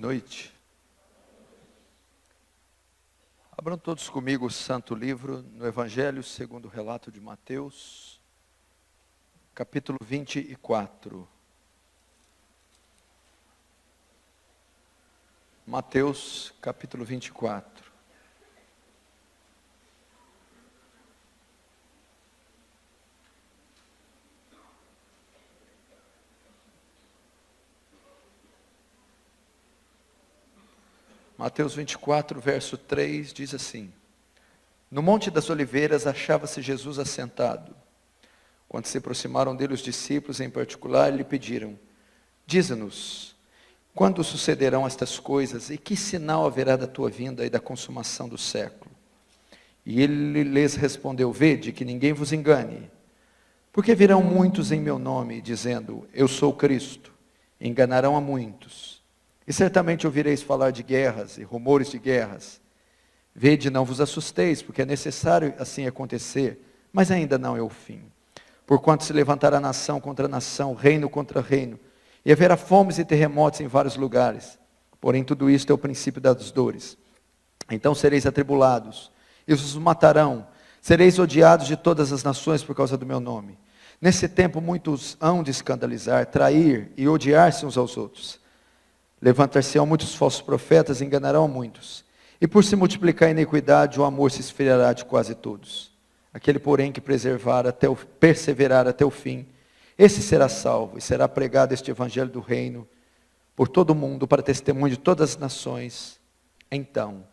noite. Abram todos comigo o Santo Livro, no Evangelho segundo o relato de Mateus, capítulo 24. Mateus, capítulo 24. Mateus 24, verso 3, diz assim: No Monte das Oliveiras achava-se Jesus assentado. Quando se aproximaram dele os discípulos, em particular, lhe pediram: Dize-nos, quando sucederão estas coisas, e que sinal haverá da tua vinda e da consumação do século? E ele lhes respondeu: Vede que ninguém vos engane, porque virão muitos em meu nome, dizendo: Eu sou Cristo, e enganarão a muitos. E certamente ouvireis falar de guerras e rumores de guerras. Vede, não vos assusteis, porque é necessário assim acontecer, mas ainda não é o fim. Porquanto se levantará nação contra nação, reino contra reino, e haverá fomes e terremotos em vários lugares. Porém, tudo isto é o princípio das dores. Então sereis atribulados, e os matarão. Sereis odiados de todas as nações por causa do meu nome. Nesse tempo muitos hão de escandalizar, trair e odiar-se uns aos outros. Levantar-se-ão muitos falsos profetas, enganarão a muitos. E por se multiplicar a iniquidade, o amor se esfriará de quase todos. Aquele, porém, que perseverar até o fim, esse será salvo, e será pregado este evangelho do reino por todo o mundo, para testemunho de todas as nações. Então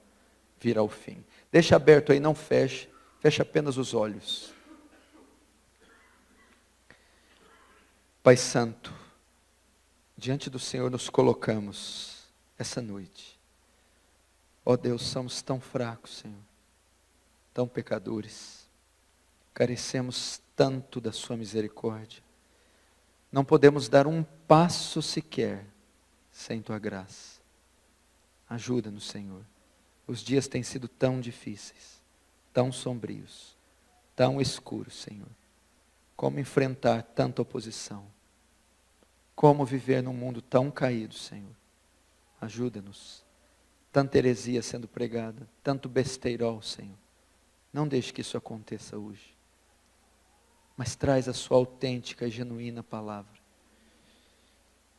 virá o fim. Deixa aberto aí, não feche, feche apenas os olhos. Pai Santo, diante do Senhor nos colocamos essa noite. Ó Deus, somos tão fracos, Senhor, tão pecadores, carecemos tanto da sua misericórdia, não podemos dar um passo sequer sem tua graça. Ajuda-nos, Senhor. Os dias têm sido tão difíceis, tão sombrios, tão escuros, Senhor. Como enfrentar tanta oposição? Como viver num mundo tão caído, Senhor? Ajuda-nos. Tanta heresia sendo pregada, tanto besteirol, Senhor. Não deixe que isso aconteça hoje. Mas traz a sua autêntica e genuína palavra.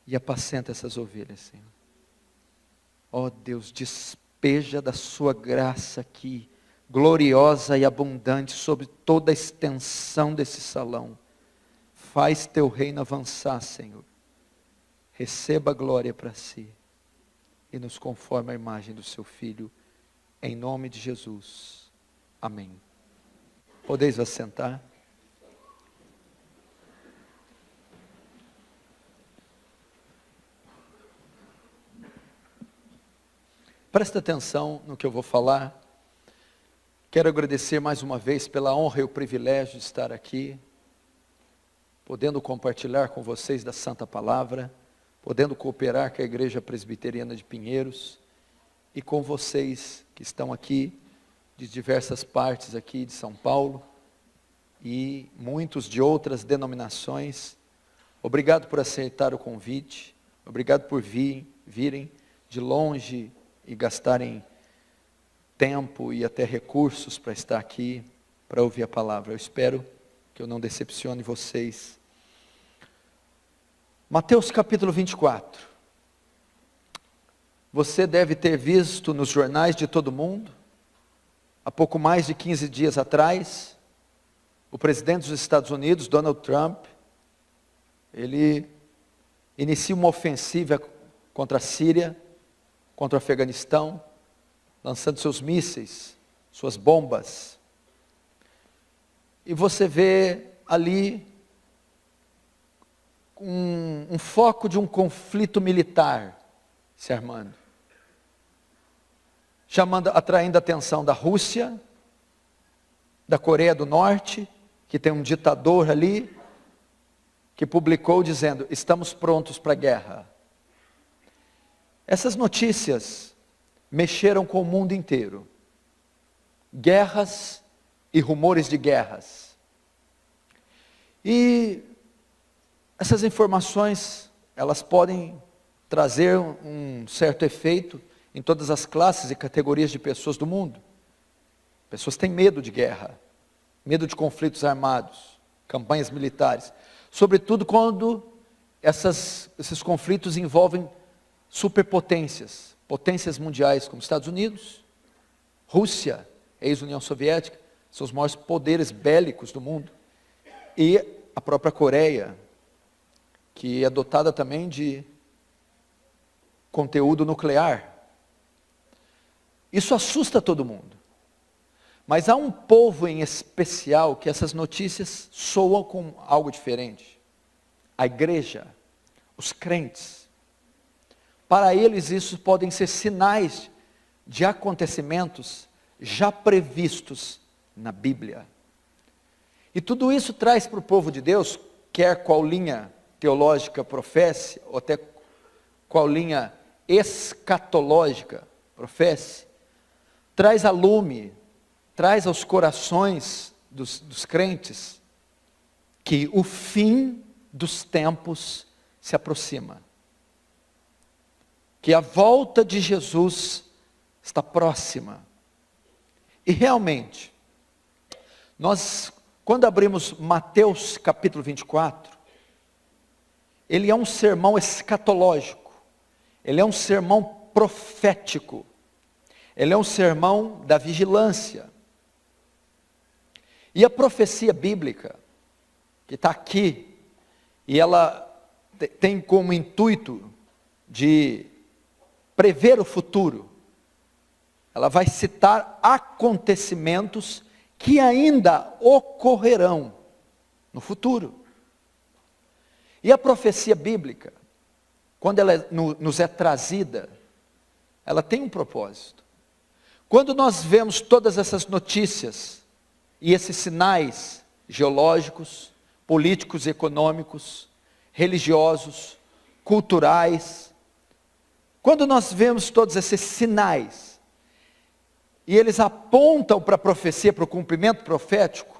E apacenta essas ovelhas, Senhor. Ó Deus, despeja da sua graça aqui, gloriosa e abundante, sobre toda a extensão desse salão. Faz teu reino avançar, Senhor. Receba a glória para si, e nos conforme a imagem do seu Filho, em nome de Jesus. Amém. Podeis assentar. Presta atenção no que eu vou falar. Quero agradecer mais uma vez pela honra e o privilégio de estar aqui, podendo compartilhar com vocês da Santa Palavra, podendo cooperar com a Igreja Presbiteriana de Pinheiros e com vocês que estão aqui de diversas partes aqui de São Paulo e muitos de outras denominações. Obrigado por aceitar o convite, obrigado por virem de longe e gastarem tempo e até recursos para estar aqui, para ouvir a palavra. Eu espero que eu não decepcione vocês. Mateus capítulo 24. Você deve ter visto nos jornais de todo mundo, há pouco mais de 15 dias atrás, o presidente dos Estados Unidos, Donald Trump, ele inicia uma ofensiva contra a Síria, contra o Afeganistão, lançando seus mísseis, suas bombas. E você vê ali um foco de um conflito militar se armando, atraindo a atenção da Rússia, da Coreia do Norte, que tem um ditador ali, que publicou dizendo: estamos prontos para a guerra. Essas notícias mexeram com o mundo inteiro. Guerras e rumores de guerras. E essas informações, elas podem trazer um certo efeito em todas as classes e categorias de pessoas do mundo. Pessoas têm medo de guerra, medo de conflitos armados, campanhas militares, sobretudo quando esses conflitos envolvem superpotências, potências mundiais como Estados Unidos, Rússia, ex-União Soviética, são os maiores poderes bélicos do mundo, e a própria Coreia, que é dotada também de conteúdo nuclear. Isso assusta todo mundo. Mas há um povo em especial que essas notícias soam com algo diferente. A igreja, os crentes. Para eles isso podem ser sinais de acontecimentos já previstos na Bíblia. E tudo isso traz para o povo de Deus, quer qual linha teológica professe, ou até qual linha escatológica professe, traz a lume, traz aos corações dos crentes, que o fim dos tempos se aproxima. Que a volta de Jesus está próxima. E realmente, nós, quando abrimos Mateus capítulo 24, ele é um sermão escatológico, ele é um sermão profético, ele é um sermão da vigilância. E a profecia bíblica, que está aqui, e ela tem como intuito de prever o futuro, ela vai citar acontecimentos que ainda ocorrerão no futuro. E a profecia bíblica, quando ela nos é trazida, ela tem um propósito. Quando nós vemos todas essas notícias, e esses sinais geológicos, políticos, econômicos, religiosos, culturais, quando nós vemos todos esses sinais, e eles apontam para a profecia, para o cumprimento profético,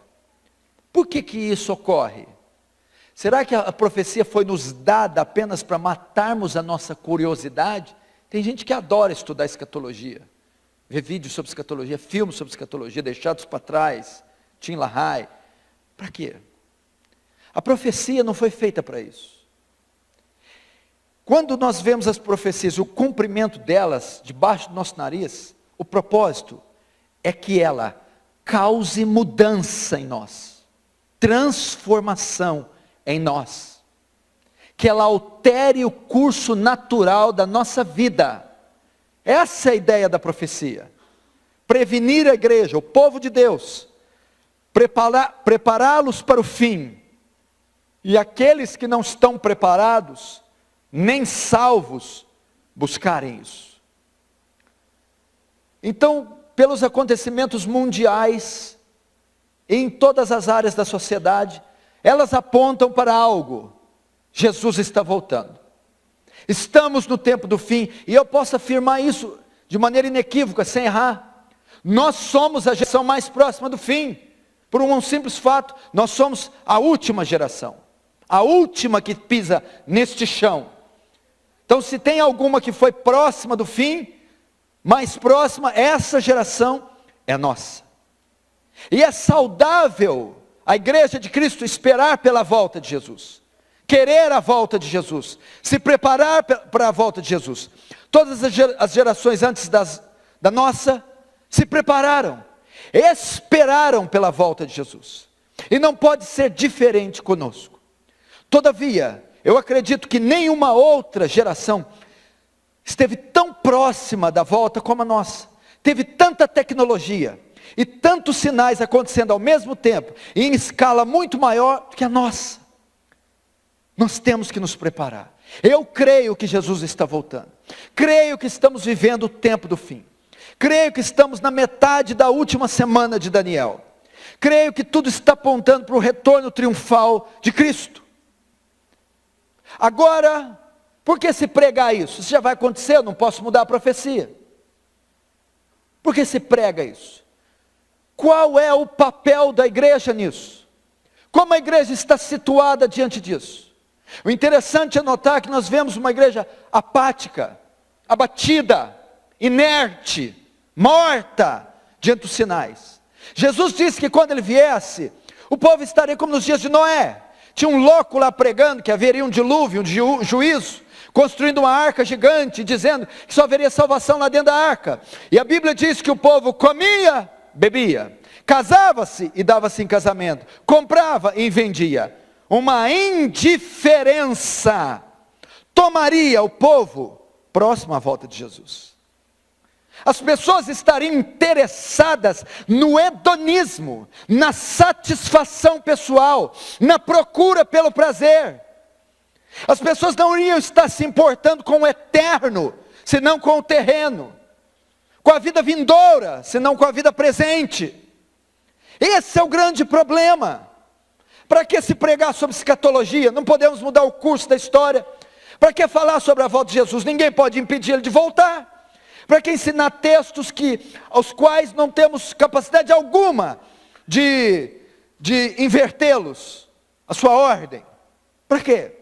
por que isso ocorre? Será que a profecia foi nos dada apenas para matarmos a nossa curiosidade? Tem gente que adora estudar escatologia, ver vídeos sobre escatologia, filmes sobre escatologia, deixados para trás, Tim LaHaye. Para quê? A profecia não foi feita para isso. Quando nós vemos as profecias, o cumprimento delas, debaixo do nosso nariz, o propósito é que ela cause mudança em nós, transformação em nós, que ela altere o curso natural da nossa vida. Essa é a ideia da profecia. Prevenir a igreja, o povo de Deus, prepará-los para o fim, e aqueles que não estão preparados, nem salvos, buscarem isso. Então, pelos acontecimentos mundiais, em todas as áreas da sociedade, elas apontam para algo: Jesus está voltando. Estamos no tempo do fim, e eu posso afirmar isso de maneira inequívoca, sem errar. Nós somos a geração mais próxima do fim, por um simples fato: nós somos a última geração, a última que pisa neste chão. Então, se tem alguma que foi próxima do fim, mais próxima, essa geração é nossa. E é saudável a igreja de Cristo esperar pela volta de Jesus, querer a volta de Jesus, se preparar para a volta de Jesus. Todas as gerações antes da nossa se prepararam, esperaram pela volta de Jesus, e não pode ser diferente conosco. Todavia, eu acredito que nenhuma outra geração esteve tão próxima da volta como a nossa. Teve tanta tecnologia e tantos sinais acontecendo ao mesmo tempo, e em escala muito maior do que a nossa. Nós temos que nos preparar. Eu creio que Jesus está voltando. Creio que estamos vivendo o tempo do fim. Creio que estamos na metade da última semana de Daniel. Creio que tudo está apontando para o retorno triunfal de Cristo. Agora, por que se pregar isso? Isso já vai acontecer, eu não posso mudar a profecia. Por que se prega isso? Qual é o papel da igreja nisso? Como a igreja está situada diante disso? O interessante é notar que nós vemos uma igreja apática, abatida, inerte, morta diante dos sinais. Jesus disse que quando ele viesse, o povo estaria como nos dias de Noé. Tinha um louco lá pregando que haveria um dilúvio, um juízo, construindo uma arca gigante, dizendo que só haveria salvação lá dentro da arca. E a Bíblia diz que o povo comia, bebia, casava-se e dava-se em casamento, comprava e vendia. Uma indiferença tomaria o povo próximo à volta de Jesus. As pessoas estariam interessadas no hedonismo, na satisfação pessoal, na procura pelo prazer. As pessoas não iriam estar se importando com o eterno, senão com o terreno, com a vida vindoura, senão com a vida presente. Esse é o grande problema. Para que se pregar sobre escatologia? Não podemos mudar o curso da história. Para que falar sobre a volta de Jesus? Ninguém pode impedir ele de voltar. Para que ensinar textos aos quais não temos capacidade alguma de invertê-los, a sua ordem? Para quê?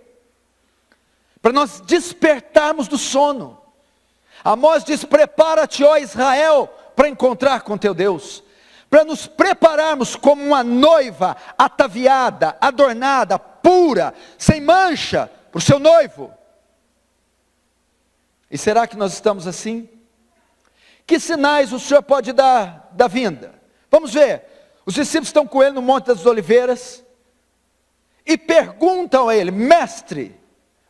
Para nós despertarmos do sono. Amós diz: prepara-te, ó Israel, para encontrar com teu Deus. Para nos prepararmos como uma noiva ataviada, adornada, pura, sem mancha, para o seu noivo. E será que nós estamos assim? Que sinais o Senhor pode dar da vinda? Vamos ver. Os discípulos estão com ele no Monte das Oliveiras e perguntam a ele: mestre,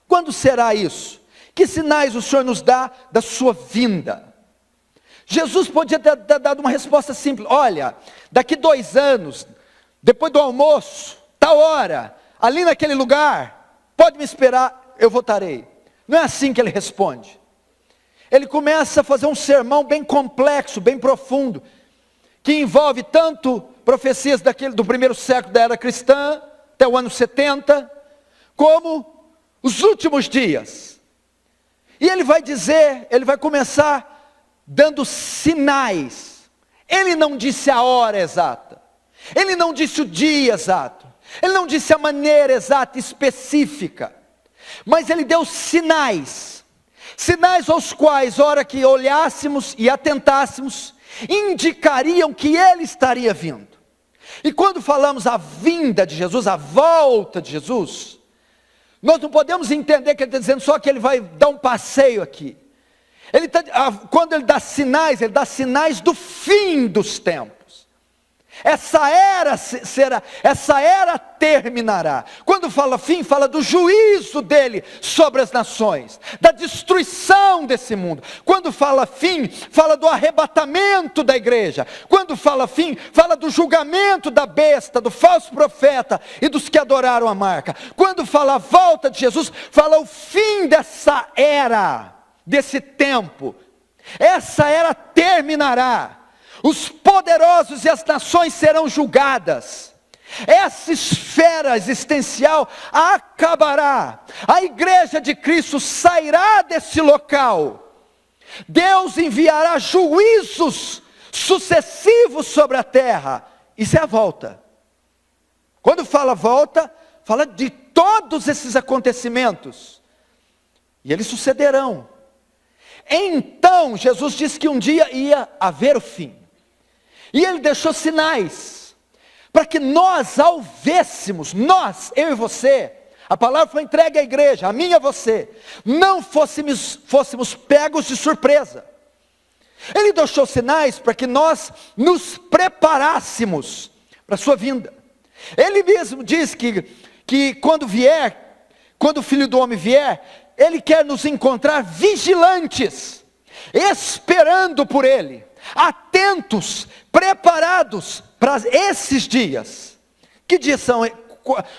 quando será isso? Que sinais o Senhor nos dá da sua vinda? Jesus podia ter dado uma resposta simples: olha, daqui 2 anos, depois do almoço, tal hora, ali naquele lugar, pode me esperar, eu voltarei. Não é assim que ele responde. Ele começa a fazer um sermão bem complexo, bem profundo, que envolve tanto profecias do primeiro século da era cristã, até o ano 70, como os últimos dias. E ele vai começar dando sinais. Ele não disse a hora exata, ele não disse o dia exato, ele não disse a maneira exata, específica, mas ele deu sinais aos quais, hora que olhássemos e atentássemos, indicariam que ele estaria vindo. E quando falamos a vinda de Jesus, a volta de Jesus, nós não podemos entender que ele está dizendo só que ele vai dar um passeio aqui. Quando ele dá sinais do fim dos tempos. Essa era terminará. Quando fala fim, fala do juízo dele sobre as nações, da destruição desse mundo. Quando fala fim, fala do arrebatamento da igreja. Quando fala fim, fala do julgamento da besta, do falso profeta e dos que adoraram a marca. Quando fala a volta de Jesus, fala o fim dessa era, desse tempo. Essa era terminará. Os poderosos e as nações serão julgadas. Essa esfera existencial acabará. A igreja de Cristo sairá desse local. Deus enviará juízos sucessivos sobre a terra. Isso é a volta. Quando fala volta, fala de todos esses acontecimentos. E eles sucederão. Então, Jesus disse que um dia ia haver o fim. E ele deixou sinais, para que nós, ao vêssemos, eu e você, a palavra foi entregue à igreja, a mim e a você, não fôssemos pegos de surpresa. Ele deixou sinais para que nós nos preparássemos para a sua vinda. Ele mesmo diz que quando o Filho do Homem vier, ele quer nos encontrar vigilantes, esperando por ele, atentos, preparados para esses dias. Que dias são?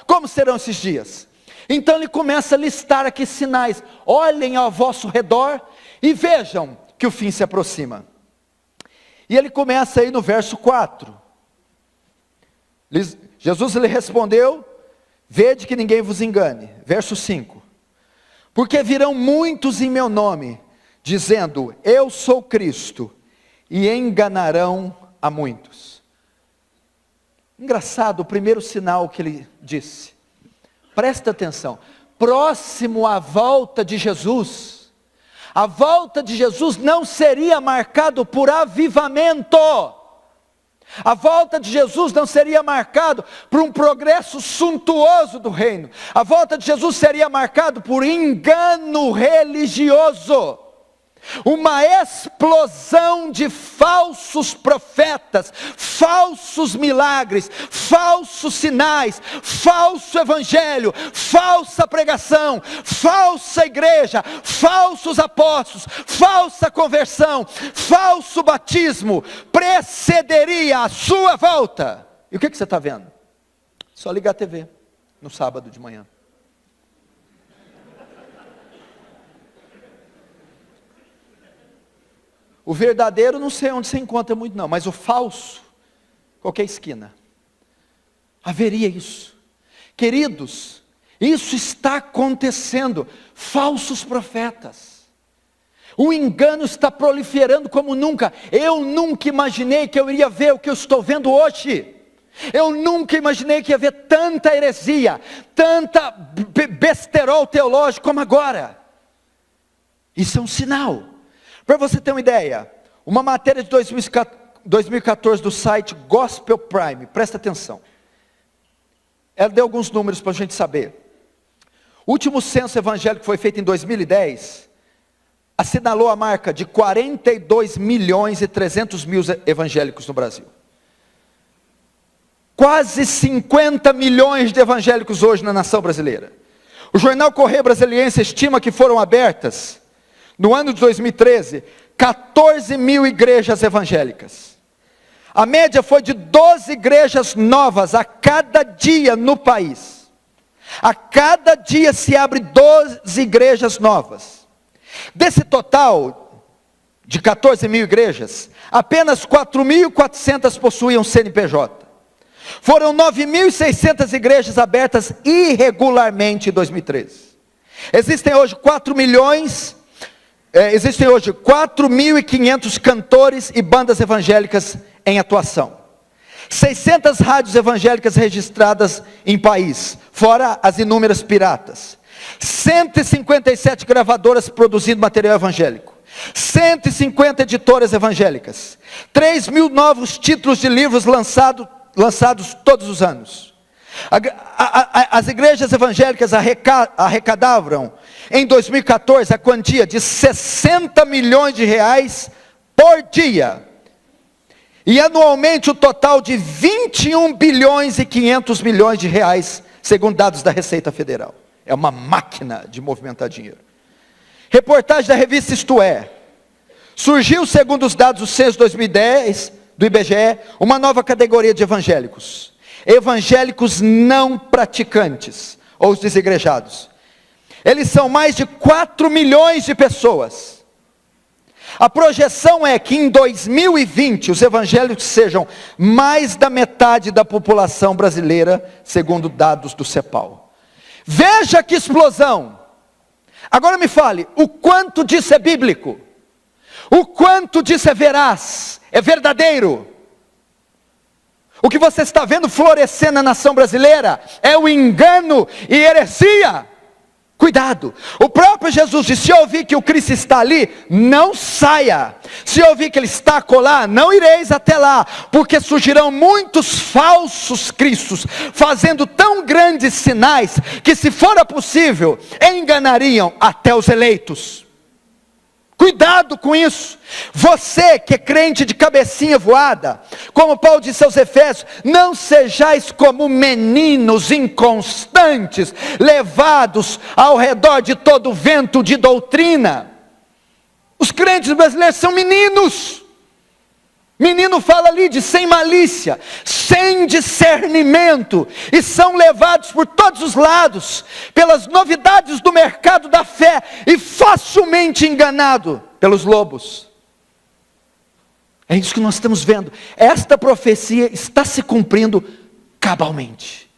Como serão esses dias? Então ele começa a listar aqui sinais. Olhem ao vosso redor e vejam que o fim se aproxima. E ele começa aí no verso 4. Jesus lhe respondeu: vede que ninguém vos engane. Verso 5. Porque virão muitos em meu nome, dizendo: eu sou Cristo, e enganarão a muitos. Engraçado, o primeiro sinal que ele disse. Presta atenção. próximo à volta de Jesus, a volta de Jesus não seria marcado por avivamento. A volta de Jesus não seria marcado por um progresso suntuoso do reino. A volta de Jesus seria marcado por engano religioso. Uma explosão de falsos profetas, falsos milagres, falsos sinais, falso evangelho, falsa pregação, falsa igreja, falsos apóstolos, falsa conversão, falso batismo, precederia a sua volta. E o que você está vendo? Só ligar a TV no sábado de manhã. O verdadeiro não sei onde você encontra muito não, mas o falso, qualquer esquina. Haveria isso. Queridos, isso está acontecendo. Falsos profetas. O engano está proliferando como nunca. Eu nunca imaginei que eu iria ver o que eu estou vendo hoje. Eu nunca imaginei que ia ver tanta heresia, tanta besterol teológico como agora. Isso é um sinal. Para você ter uma ideia, uma matéria de 2014 do site Gospel Prime, presta atenção. Ela deu alguns números para a gente saber. O último censo evangélico que foi feito em 2010, assinalou a marca de 42 milhões e 300 mil evangélicos no Brasil. Quase 50 milhões de evangélicos hoje na nação brasileira. O jornal Correio Brasiliense estima que foram abertas, no ano de 2013, 14 mil igrejas evangélicas. A média foi de 12 igrejas novas a cada dia no país. A cada dia se abre 12 igrejas novas. Desse total de 14 mil igrejas, apenas 4.400 possuíam CNPJ. Foram 9.600 igrejas abertas irregularmente em 2013. Existem hoje 4.500 cantores e bandas evangélicas em atuação. 600 rádios evangélicas registradas em país, fora as inúmeras piratas. 157 gravadoras produzindo material evangélico. 150 editoras evangélicas. 3.000 novos títulos de livros lançados todos os anos. As igrejas evangélicas arrecadavam em 2014 a quantia de 60 milhões de reais por dia. E anualmente o total de 21 bilhões e 500 milhões de reais, segundo dados da Receita Federal. É uma máquina de movimentar dinheiro. Reportagem da revista Isto É. Surgiu, segundo os dados do censo 2010, do IBGE, uma nova categoria de evangélicos. Evangélicos não praticantes, ou os desigrejados. Eles são mais de 4 milhões de pessoas. A projeção é que em 2020 os evangélicos sejam mais da metade da população brasileira, segundo dados do CEPAL. Veja que explosão! Agora me fale, o quanto disso é bíblico? O quanto disso é veraz? É verdadeiro? O que você está vendo florescer na nação brasileira é o engano e heresia. Cuidado, o próprio Jesus disse, se ouvir que o Cristo está ali, não saia. Se ouvir que ele está acolá, não ireis até lá, porque surgirão muitos falsos cristos, fazendo tão grandes sinais, que se fora possível, enganariam até os eleitos. Cuidado com isso. Você que é crente de cabecinha voada, como Paulo disse aos Efésios, não sejais como meninos inconstantes, levados ao redor de todo vento de doutrina. Os crentes brasileiros são meninos. Menino fala ali de sem malícia, sem discernimento, e são levados por todos os lados, pelas novidades do mercado da fé, e facilmente enganado pelos lobos. É isso que nós estamos vendo. Esta profecia está se cumprindo cabalmente.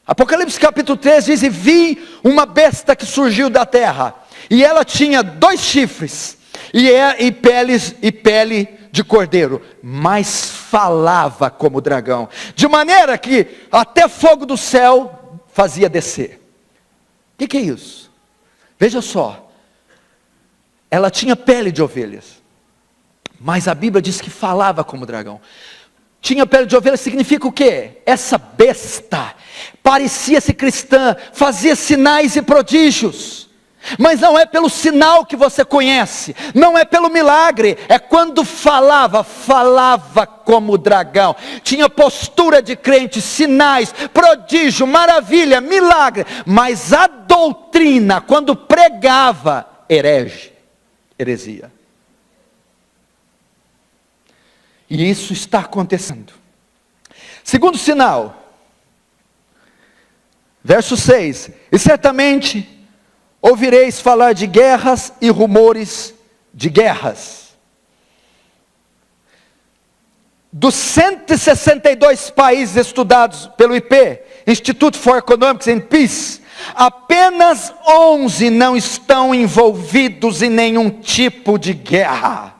Apocalipse capítulo 3 diz, e vi uma besta que surgiu da terra, e ela tinha 2 chifres, e pele de cordeiro, mas falava como dragão, de maneira que até fogo do céu fazia descer. O que é isso? Veja só, ela tinha pele de ovelhas, mas a Bíblia diz que falava como dragão. Tinha pele de ovelha significa o quê? Essa besta parecia-se cristã, fazia sinais e prodígios, mas não é pelo sinal que você conhece, não é pelo milagre, é quando falava como dragão, tinha postura de crente, sinais, prodígio, maravilha, milagre, mas a doutrina, quando pregava, heresia. E isso está acontecendo. Segundo sinal, verso 6, e certamente ouvireis falar de guerras e rumores de guerras. Dos 162 países estudados pelo IP, Institute for Economics and Peace, apenas 11 não estão envolvidos em nenhum tipo de guerra.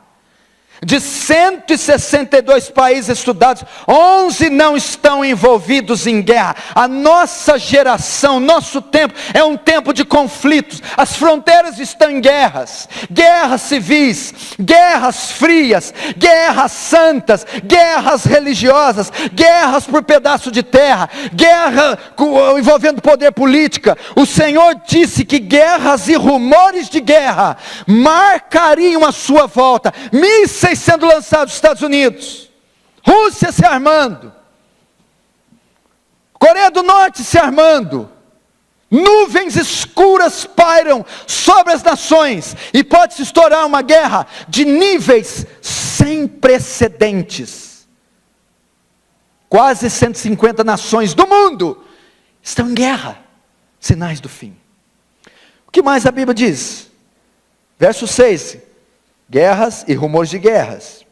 De 162 países estudados, 11 não estão envolvidos em guerra. A nossa geração, nosso tempo, é um tempo de conflitos. As fronteiras estão em guerras. Guerras civis, guerras frias, guerras santas, guerras religiosas, guerras por pedaço de terra, guerra envolvendo poder política. O Senhor disse que guerras e rumores de guerra marcariam a sua volta. Mísseis sendo lançados nos Estados Unidos, Rússia se armando, Coreia do Norte se armando, nuvens escuras pairam sobre as nações, e pode se estourar uma guerra de níveis sem precedentes. Quase 150 nações do mundo estão em guerra, sinais do fim. O que mais a Bíblia diz? Verso 6, guerras e rumores de guerras.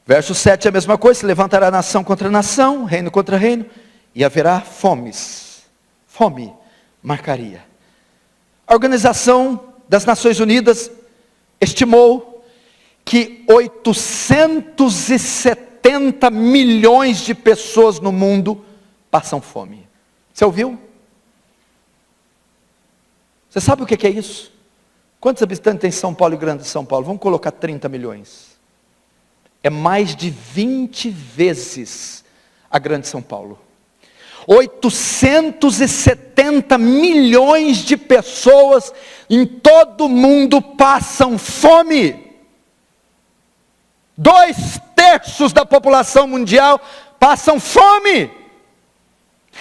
Verso 7 é a mesma coisa, se levantará nação contra nação, reino contra reino, e haverá fomes. Fome marcaria. A Organização das Nações Unidas estimou que 870 milhões de pessoas no mundo passam fome. Você ouviu? Você sabe o que é isso? Quantos habitantes tem São Paulo e Grande São Paulo? Vamos colocar 30 milhões. É mais de 20 vezes a Grande São Paulo. 870 milhões de pessoas em todo o mundo passam fome. 2/3 da população mundial passam fome.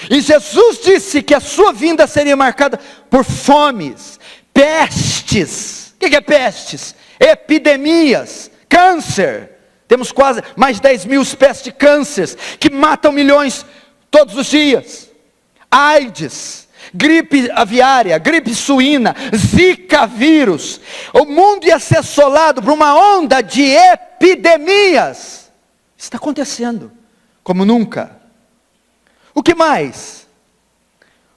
E Jesus disse que a sua vinda seria marcada por fomes, pestes. O que é pestes? Epidemias, câncer. Temos quase mais de 10 mil espécies de cânceres que matam milhões todos os dias. AIDS, gripe aviária, gripe suína, zika vírus. O mundo ia ser assolado por uma onda de epidemias. Está acontecendo como nunca. O que mais?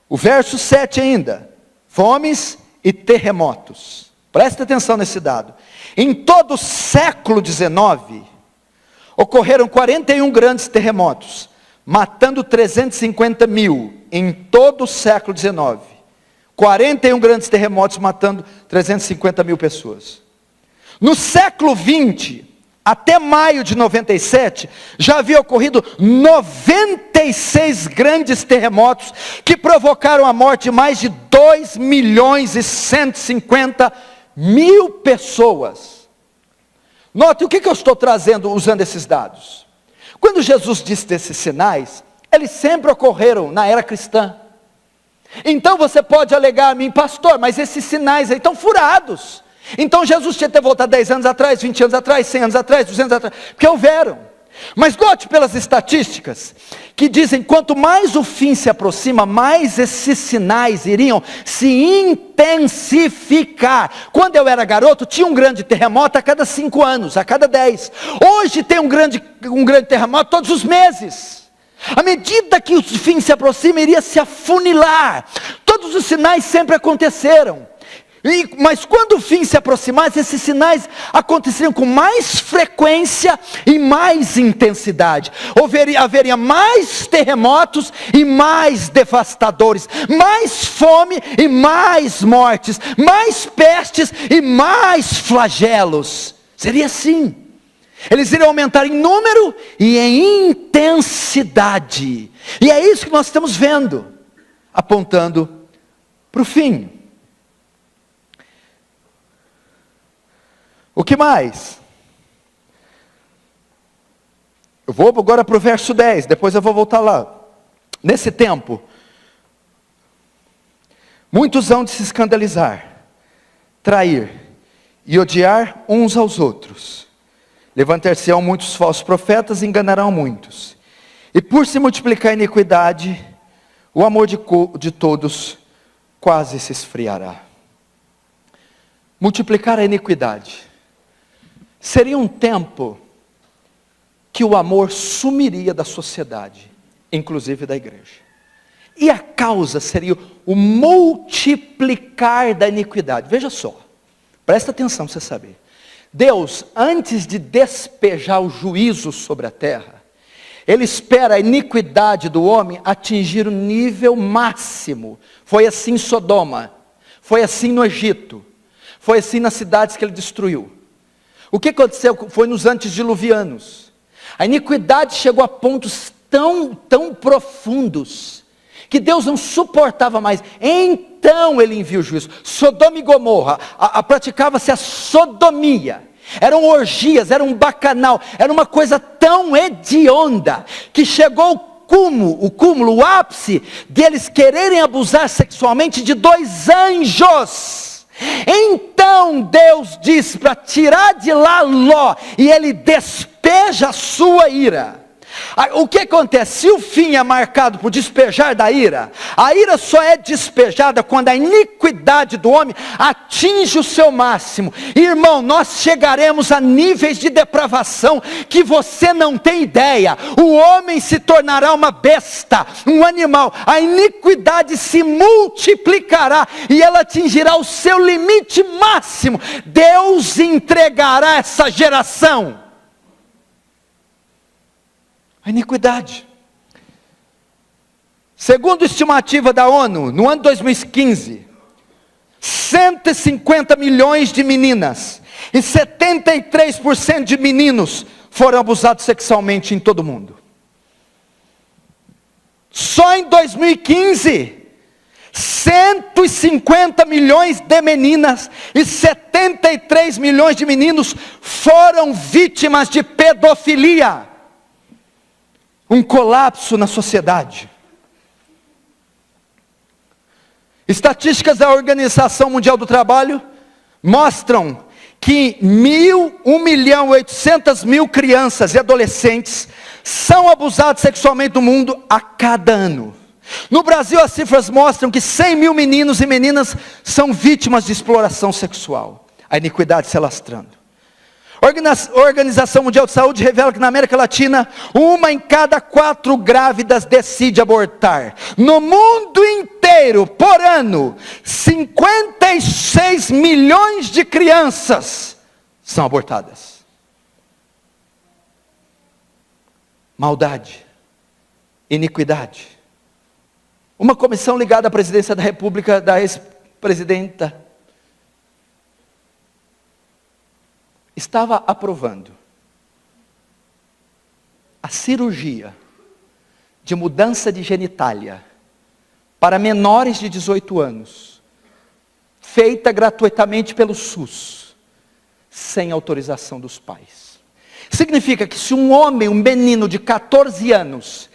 O verso 7 ainda. Fomes e terremotos. Presta atenção nesse dado. Em todo o século XIX, ocorreram 41 grandes terremotos, matando 350 mil em todo o século XIX. 41 grandes terremotos matando 350 mil pessoas. No século XX, até maio de 97, já havia ocorrido 96 grandes terremotos que provocaram a morte de mais de 2.150.000 pessoas. Note o que eu estou trazendo usando esses dados. Quando Jesus disse desses sinais, eles sempre ocorreram na era cristã. Então você pode alegar a mim, pastor, mas esses sinais aí estão furados. Então Jesus tinha que ter voltado 10 anos atrás, 20 anos atrás, 100 anos atrás, 200 anos atrás, porque houveram. Mas note pelas estatísticas, que dizem, quanto mais o fim se aproxima, mais esses sinais iriam se intensificar. Quando eu era garoto, tinha um grande terremoto a cada 5 anos, a cada 10. Hoje tem um grande terremoto todos os meses. À medida que o fim se aproxima, iria se afunilar. Todos os sinais sempre aconteceram. Mas quando o fim se aproximasse, esses sinais aconteceriam com mais frequência e mais intensidade. Haveria mais terremotos e mais devastadores, mais fome e mais mortes, mais pestes e mais flagelos. Seria assim. Eles iriam aumentar em número e em intensidade. E é isso que nós estamos vendo, apontando para o fim. O que mais? Eu vou agora para o verso 10, depois eu vou voltar lá. Nesse tempo, muitos hão de se escandalizar, trair e odiar uns aos outros. Levantar-se-ão muitos falsos profetas e enganarão muitos. E por se multiplicar a iniquidade, o amor de todos quase se esfriará. Multiplicar a iniquidade. Seria um tempo que o amor sumiria da sociedade, inclusive da igreja. E a causa seria o multiplicar da iniquidade. Veja só, presta atenção para você saber. Deus, antes de despejar o juízo sobre a terra, Ele espera a iniquidade do homem atingir o nível máximo. Foi assim em Sodoma, foi assim no Egito, foi assim nas cidades que Ele destruiu. O que aconteceu foi nos antediluvianos. A iniquidade chegou a pontos tão profundos, que Deus não suportava mais. Então Ele envia o juízo. Sodoma e Gomorra, praticava-se a sodomia. Eram orgias, era um bacanal, era uma coisa tão hedionda, que chegou o cúmulo, o ápice, deles quererem abusar sexualmente de 2 anjos. Então Deus diz para tirar de lá Ló, e Ele despeja a sua ira. O que acontece? Se o fim é marcado por despejar da ira, a ira só é despejada quando a iniquidade do homem atinge o seu máximo. Irmão, nós chegaremos a níveis de depravação que você não tem ideia. O homem se tornará uma besta, um animal. A iniquidade se multiplicará e ela atingirá o seu limite máximo. Deus entregará essa geração a iniquidade. Segundo a estimativa da ONU, no ano 2015, 150 milhões de meninas e 73% de meninos foram abusados sexualmente em todo o mundo. Só em 2015, 150 milhões de meninas e 73 milhões de meninos foram vítimas de pedofilia. Um colapso na sociedade. Estatísticas da Organização Mundial do Trabalho mostram que 1.800.000 crianças e adolescentes são abusados sexualmente no mundo a cada ano. No Brasil, as cifras mostram que 100 mil meninos e meninas são vítimas de exploração sexual. A iniquidade se alastrando. A Organização Mundial de Saúde revela que na América Latina, 1 em cada 4 grávidas decide abortar. No mundo inteiro, por ano, 56 milhões de crianças são abortadas. Maldade, iniquidade. Uma comissão ligada à presidência da República, da ex-presidenta, estava aprovando a cirurgia de mudança de genitália para menores de 18 anos, feita gratuitamente pelo SUS, sem autorização dos pais. Significa que se um homem, um menino de 14 anos,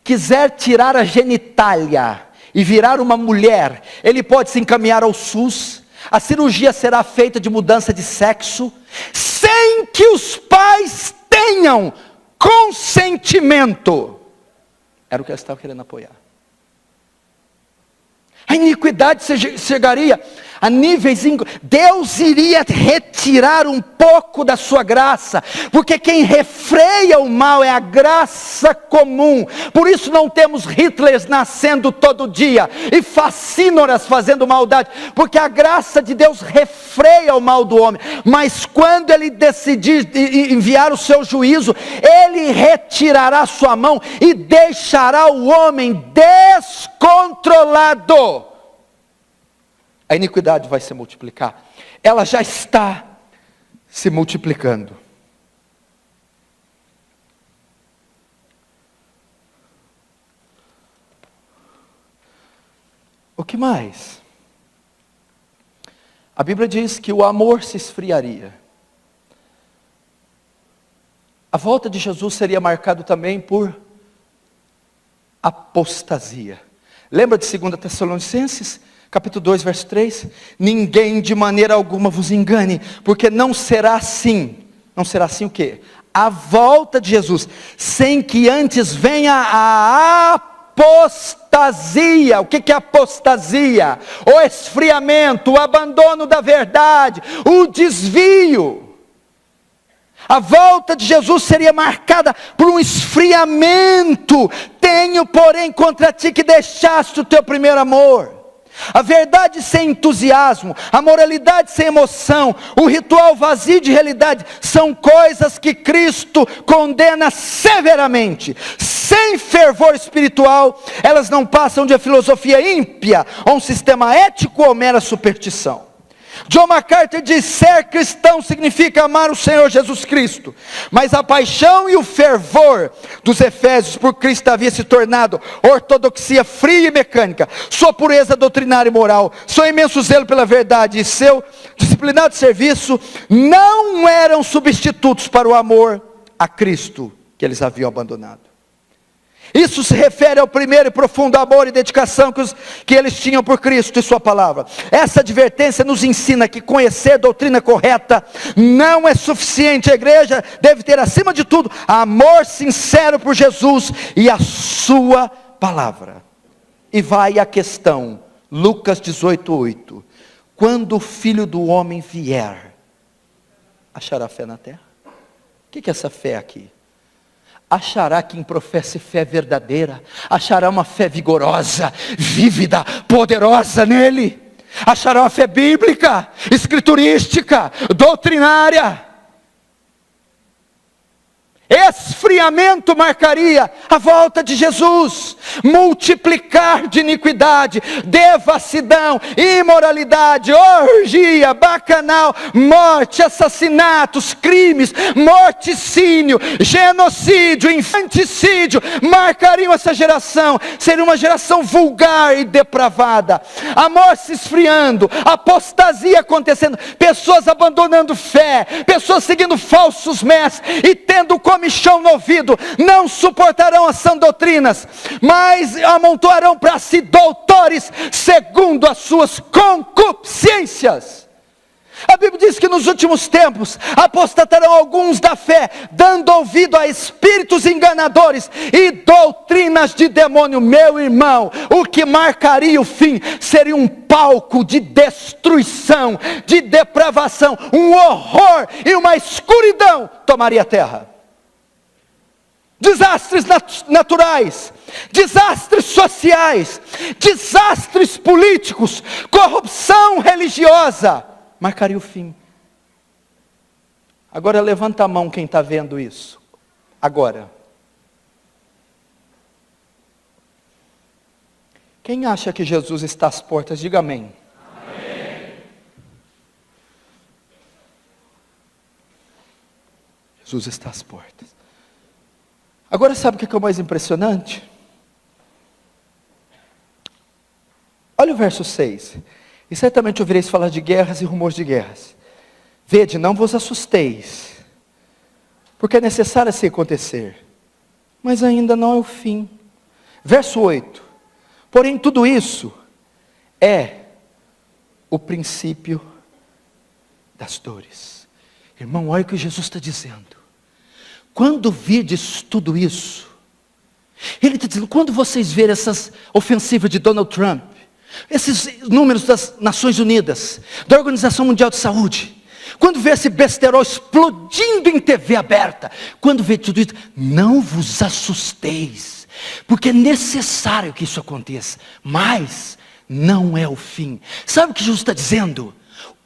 quiser tirar a genitália e virar uma mulher, ele pode se encaminhar ao SUS. A cirurgia será feita de mudança de sexo, sem que os pais tenham consentimento. Era o que eles estavam querendo apoiar. A iniquidade chegaria a níveis... Deus iria retirar um pouco da sua graça, porque quem refreia o mal é a graça comum. Por isso não temos Hitlers nascendo todo dia, e facínoras fazendo maldade, porque a graça de Deus refreia o mal do homem. Mas quando Ele decidir enviar o seu juízo, Ele retirará a sua mão e deixará o homem descontrolado. A iniquidade vai se multiplicar. Ela já está se multiplicando. O que mais? A Bíblia diz que o amor se esfriaria. A volta de Jesus seria marcado também por apostasia. Lembra de 2 Tessalonicenses? Capítulo 2, verso 3, ninguém de maneira alguma vos engane, porque não será assim o quê? A volta de Jesus, sem que antes venha a apostasia. O que é apostasia? O esfriamento, o abandono da verdade, o desvio. A volta de Jesus seria marcada por um esfriamento. Tenho, porém, contra ti que deixaste o teu primeiro amor. A verdade sem entusiasmo, a moralidade sem emoção, o ritual vazio de realidade, são coisas que Cristo condena severamente. Sem fervor espiritual, elas não passam de uma filosofia ímpia, ou um sistema ético ou mera superstição. John MacArthur diz: ser cristão significa amar o Senhor Jesus Cristo, mas a paixão e o fervor dos Efésios por Cristo havia se tornado ortodoxia fria e mecânica. Sua pureza doutrinária e moral, seu imenso zelo pela verdade e seu disciplinado serviço não eram substitutos para o amor a Cristo que eles haviam abandonado. Isso se refere ao primeiro e profundo amor e dedicação que eles tinham por Cristo e sua palavra. Essa advertência nos ensina que conhecer a doutrina correta não é suficiente. A igreja deve ter, acima de tudo, amor sincero por Jesus e a sua palavra. E vai a questão, Lucas 18:8. Quando o Filho do Homem vier, achará fé na terra? O que é essa fé aqui? Achará quem professe fé verdadeira, achará uma fé vigorosa, vívida, poderosa nele, achará uma fé bíblica, escriturística, doutrinária. Esfriamento marcaria a volta de Jesus, multiplicar de iniquidade, devassidão, imoralidade, orgia, bacanal, morte, assassinatos, crimes, morticínio, genocídio, infanticídio, marcariam essa geração. Seria uma geração vulgar e depravada, amor se esfriando, apostasia acontecendo, pessoas abandonando fé, pessoas seguindo falsos mestres e tendo comichão no ouvido, não suportarão as sãs doutrinas, mas amontoarão para si doutores segundo as suas concupiscências. A Bíblia diz que nos últimos tempos apostatarão alguns da fé, dando ouvido a espíritos enganadores e doutrinas de demônio. Meu irmão, o que marcaria o fim seria um palco de destruição, de depravação, um horror e uma escuridão tomaria a terra. Desastres naturais, desastres sociais, desastres políticos, corrupção religiosa, marcaria o fim. Agora levanta a mão quem está vendo isso. Agora. Quem acha que Jesus está às portas, diga amém. Amém. Jesus está às portas. Agora sabe o que é o mais impressionante? Olha o verso 6. E certamente ouvireis falar de guerras e rumores de guerras. Vede, não vos assusteis, porque é necessário assim acontecer, mas ainda não é o fim. Verso 8. Porém tudo isso é o princípio das dores. Irmão, olha o que Jesus está dizendo. Quando virdes tudo isso, Ele está dizendo, quando vocês verem essas ofensivas de Donald Trump, Esses números das Nações Unidas, da Organização Mundial de Saúde, quando vê esse besterol explodindo em TV aberta, quando vê tudo isso, não vos assusteis, porque é necessário que isso aconteça, mas não é o fim. Sabe o que Jesus está dizendo?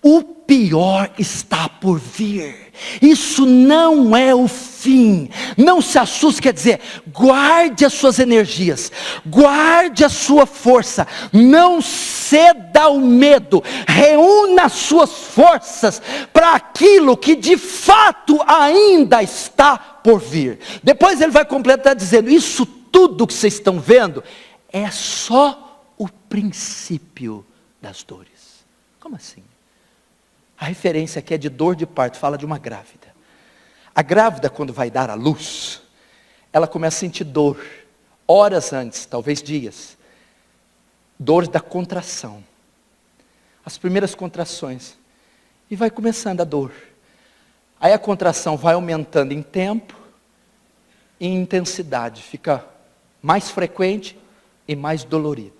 O pior está por vir. Isso não é o fim. Não se assuste, quer dizer, guarde as suas energias, guarde a sua força, não ceda ao medo, reúna as suas forças para aquilo que de fato ainda está por vir. Depois ele vai completar dizendo, isso tudo que vocês estão vendo é só o princípio das dores. Como assim? A referência aqui é de dor de parto, fala de uma grávida. A grávida, quando vai dar à luz, ela começa a sentir dor, horas antes, talvez dias, dor da contração, as primeiras contrações, e vai começando a dor. Aí a contração vai aumentando em tempo e em intensidade, fica mais frequente e mais dolorido.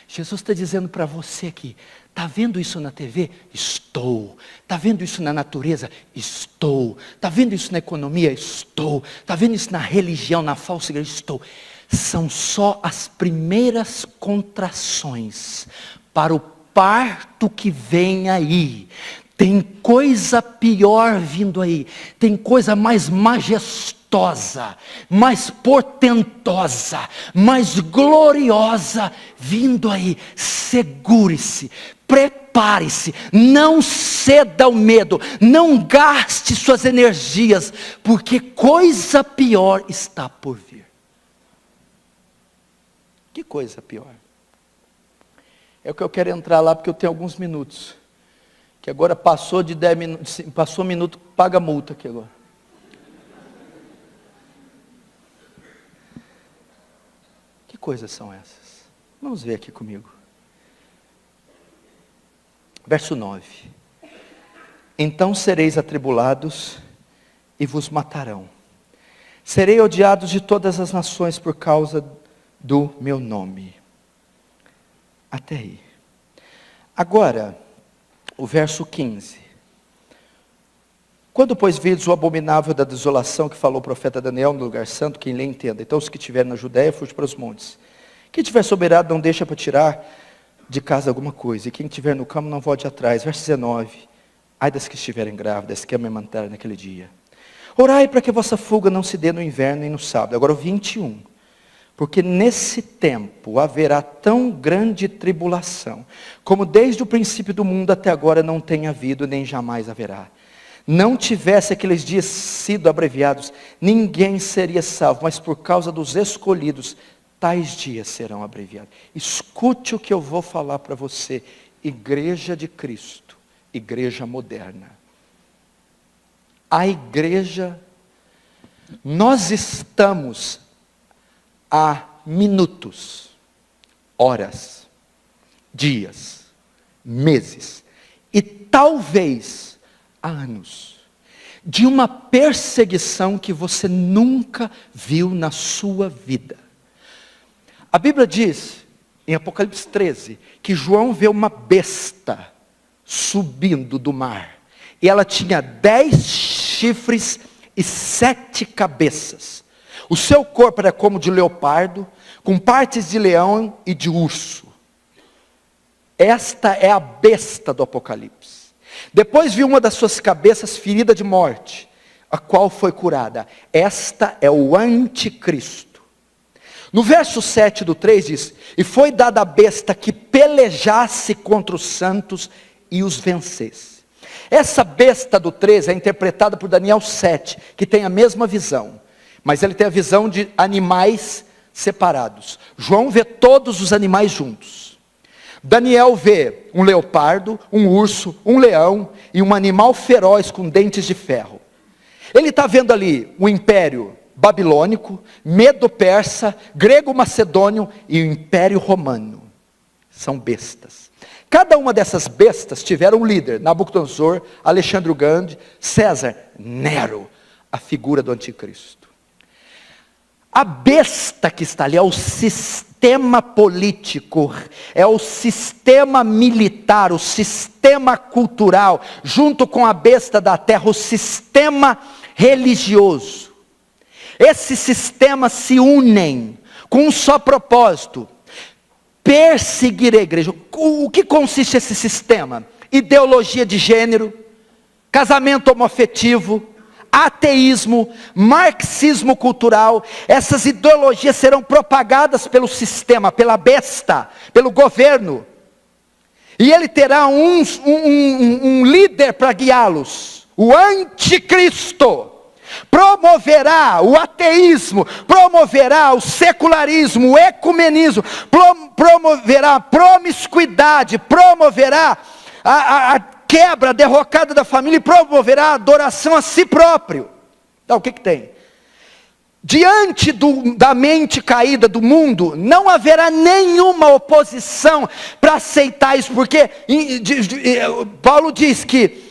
Jesus está dizendo para você aqui, está vendo isso na TV? Estou. Está vendo isso na natureza? Estou. Está vendo isso na economia? Estou. Está vendo isso na religião, na falsa igreja? Estou. São só as primeiras contrações para o parto que vem aí. Tem coisa pior vindo aí. Tem coisa mais majestosa, mais portentosa, mais gloriosa vindo aí. Segure-se, prepare-se, não ceda ao medo, não gaste suas energias, porque coisa pior está por vir. Que coisa pior? É o que eu quero entrar lá, porque eu tenho alguns minutos. Que agora passou de 10 minutos, passou um minuto, paga multa aqui agora. Que coisas são essas? Vamos ver aqui comigo. Verso 9. Então sereis atribulados e vos matarão. Serei odiados de todas as nações por causa do meu nome. Até aí. Agora, o verso 15. Quando, pois, vides o abominável da desolação que falou o profeta Daniel no lugar santo, quem lê entenda. Então os que estiverem na Judéia, fuge para os montes. Quem tiver soberano, não deixa para tirar de casa alguma coisa. E quem estiver no campo, não volte atrás. Verso 19. Ai das que estiverem grávidas, que amamentarem naquele dia. Orai para que a vossa fuga não se dê no inverno e no sábado. Agora o 21. Porque nesse tempo haverá tão grande tribulação, como desde o princípio do mundo até agora não tem havido, nem jamais haverá. Não tivesse aqueles dias sido abreviados, ninguém seria salvo, mas por causa dos escolhidos, tais dias serão abreviados. Escute o que eu vou falar para você, igreja de Cristo, igreja moderna. A igreja, nós estamos há minutos, horas, dias, meses e talvez anos de uma perseguição que você nunca viu na sua vida. A Bíblia diz, em Apocalipse 13, que João vê uma besta subindo do mar. E ela tinha 10 chifres e 7 cabeças. O seu corpo era como de leopardo, com partes de leão e de urso. Esta é a besta do Apocalipse. Depois vi uma das suas cabeças ferida de morte, a qual foi curada. Esta é o anticristo. No verso 7 do 3 diz, e foi dada a besta que pelejasse contra os santos e os vencesse. Essa besta do 13 é interpretada por Daniel 7, que tem a mesma visão. Mas ele tem a visão de animais separados. João vê todos os animais juntos. Daniel vê um leopardo, um urso, um leão e um animal feroz com dentes de ferro. Ele está vendo ali o império babilônico, medo-persa, grego-macedônio e o império romano. São bestas. Cada uma dessas bestas tiveram um líder, Nabucodonosor, Alexandre o Grande, César, Nero, a figura do anticristo. A besta que está ali é o sistema sistema político, é o sistema militar, o sistema cultural, junto com a besta da terra, o sistema religioso. Esses sistemas se unem com um só propósito: perseguir a igreja. O que consiste esse sistema? Ideologia de gênero, casamento homoafetivo, ateísmo, marxismo cultural. Essas ideologias serão propagadas pelo sistema, pela besta, pelo governo. E ele terá um líder para guiá-los, o anticristo. Promoverá o ateísmo, promoverá o secularismo, o ecumenismo, promoverá a promiscuidade, promoverá a quebra, a derrocada da família, e promoverá a adoração a si próprio. Então o que tem? Diante da mente caída do mundo, não haverá nenhuma oposição para aceitar isso, porque Paulo diz que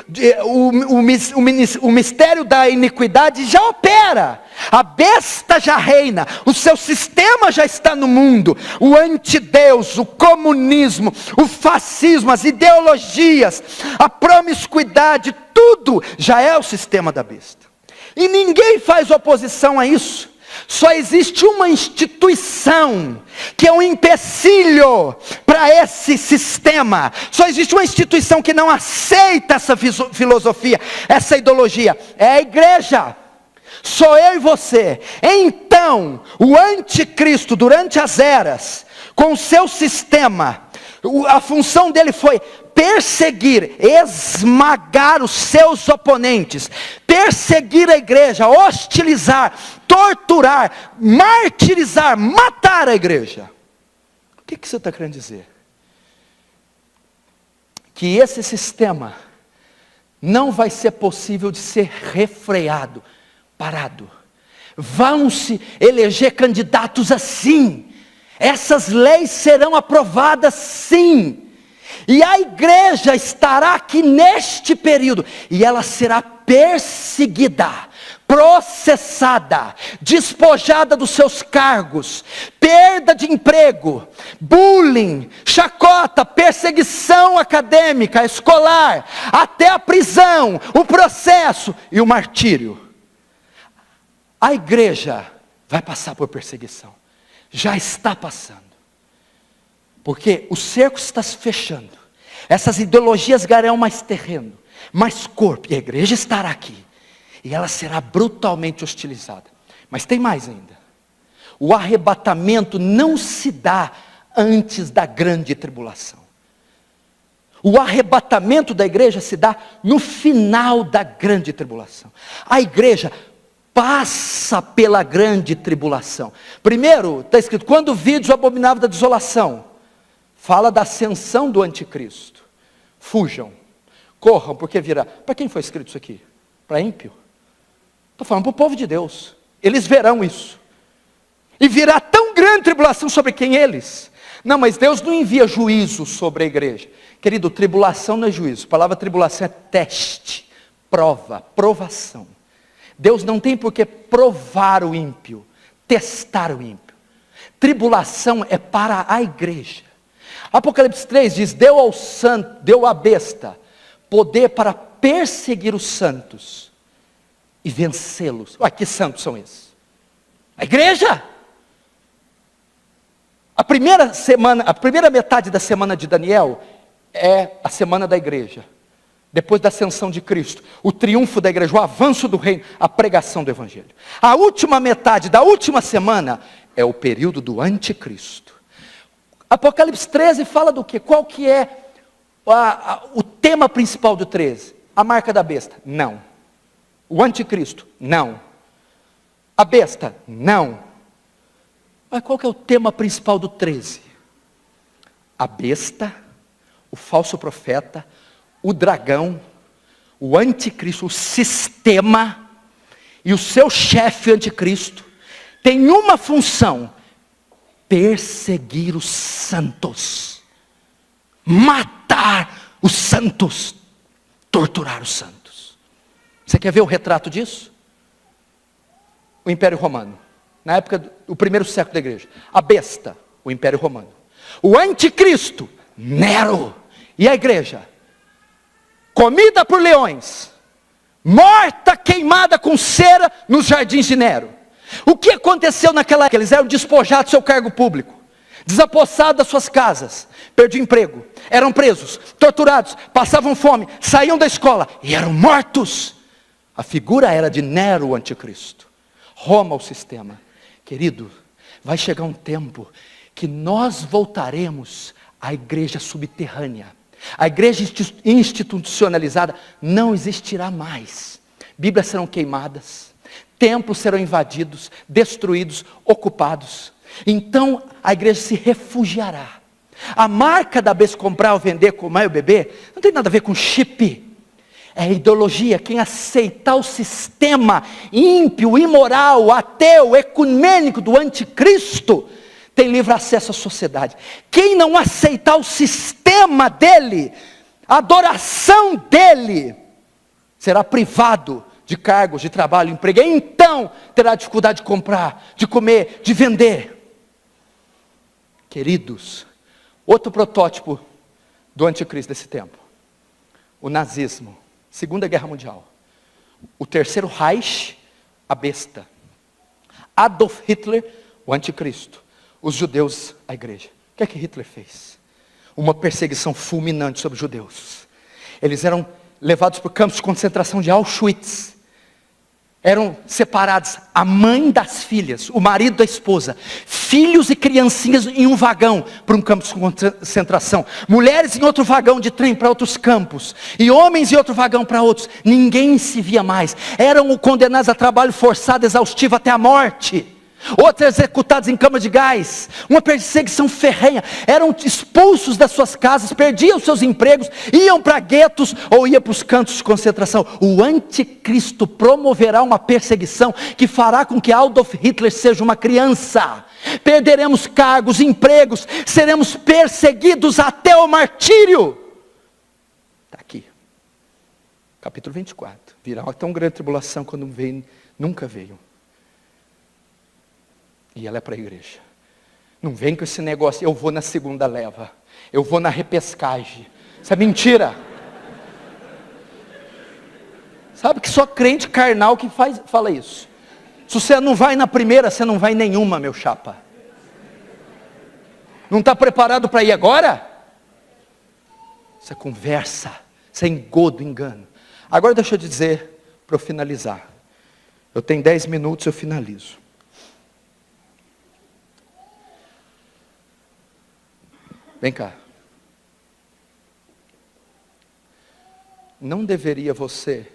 o mistério da iniquidade já opera, a besta já reina, o seu sistema já está no mundo, o antideus, o comunismo, o fascismo, as ideologias, a promiscuidade, tudo já é o sistema da besta. E ninguém faz oposição a isso. Só existe uma instituição que é um empecilho para esse sistema. Só existe uma instituição que não aceita essa filosofia, essa ideologia. É a igreja. Sou eu e você. Então, o anticristo, durante as eras, com o seu sistema, a função dele foi perseguir, esmagar os seus oponentes, perseguir a igreja, hostilizar, torturar, martirizar, matar a igreja. O que você está querendo dizer? Que esse sistema não vai ser possível de ser refreado, parado. Vão se eleger candidatos assim. Essas leis serão aprovadas sim. E a igreja estará aqui neste período, e ela será perseguida, processada, despojada dos seus cargos, perda de emprego, bullying, chacota, perseguição acadêmica, escolar, até a prisão, o processo e o martírio. A igreja vai passar por perseguição, já está passando. Porque o cerco está se fechando. Essas ideologias ganharão mais terreno, mais corpo. E a igreja estará aqui. E ela será brutalmente hostilizada. Mas tem mais ainda. O arrebatamento não se dá antes da grande tribulação. O arrebatamento da igreja se dá no final da grande tribulação. A igreja passa pela grande tribulação. Primeiro, está escrito, quando vides o abominável da desolação, fala da ascensão do anticristo. Fujam, corram, porque virá. Para quem foi escrito isso aqui? Para ímpio? Estou falando para o povo de Deus. Eles verão isso. E virá tão grande tribulação sobre quem eles? Não, mas Deus não envia juízo sobre a igreja. Querido, tribulação não é juízo. A palavra tribulação é teste, prova, provação. Deus não tem por que provar o ímpio, testar o ímpio. Tribulação é para a igreja. Apocalipse 3 diz, deu à besta poder para perseguir os santos e vencê-los. Ué, que santos são esses? A igreja. A primeira metade da semana de Daniel é a semana da igreja. Depois da ascensão de Cristo, o triunfo da igreja, o avanço do reino, a pregação do evangelho. A última metade da última semana é o período do anticristo. Apocalipse 13 fala do quê? Qual que é o tema principal do 13? A marca da besta? Não. O anticristo? Não. A besta? Não. Mas qual que é o tema principal do 13? A besta, o falso profeta, o dragão, o anticristo, o sistema e o seu chefe anticristo tem uma função: perseguir os santos, matar os santos, torturar os santos. Você quer ver o retrato disso? O Império Romano, na época do primeiro século da igreja. A besta, o Império Romano. O anticristo, Nero. E a igreja? Comida por leões, morta, queimada com cera nos jardins de Nero. O que aconteceu naquela época? Eles eram despojados do seu cargo público, desapossados das suas casas, perdiam emprego, eram presos, torturados, passavam fome, saíam da escola e eram mortos. A figura era de Nero, o anticristo. Roma, o sistema. Querido, vai chegar um tempo que nós voltaremos à igreja subterrânea. A igreja institucionalizada não existirá mais. Bíblias serão queimadas, templos serão invadidos, destruídos, ocupados. Então a igreja se refugiará. A marca da vez comprar ou vender, comer ou beber, não tem nada a ver com chip. É ideologia. Quem aceitar o sistema ímpio, imoral, ateu, ecumênico do anticristo, tem livre acesso à sociedade. Quem não aceitar o sistema dele, a adoração dele, será privado de cargos, de trabalho, emprego. E então terá dificuldade de comprar, de comer, de vender. Queridos, outro protótipo do anticristo desse tempo. O nazismo, Segunda Guerra Mundial. O terceiro Reich, a besta. Adolf Hitler, o anticristo. Os judeus, a igreja. O que é que Hitler fez? Uma perseguição fulminante sobre os judeus. Eles eram levados para o campo de concentração de Auschwitz. Eram separados a mãe das filhas, o marido da esposa, filhos e criancinhas em um vagão para um campo de concentração, mulheres em outro vagão de trem para outros campos, e homens em outro vagão para outros. Ninguém se via mais. Eram condenados a trabalho forçado, exaustivo até a morte. Outros executados em cama de gás, uma perseguição ferrenha, eram expulsos das suas casas, perdiam seus empregos, iam para guetos ou iam para os campos de concentração. O anticristo promoverá uma perseguição que fará com que Adolf Hitler seja uma criança. Perderemos cargos, empregos, seremos perseguidos até o martírio. Está aqui, capítulo 24, virá uma tão grande tribulação quando veio, nunca veio. E ela é para a igreja. Não vem com esse negócio, eu vou na segunda leva, eu vou na repescagem. Isso é mentira. Sabe que só crente carnal que fala isso. Se você não vai na primeira, você não vai em nenhuma, meu chapa. Não está preparado para ir agora? Isso é conversa, isso é engodo, engano. Agora deixa eu dizer, para eu finalizar. Eu tenho 10 minutos, eu finalizo. Vem cá. Não deveria você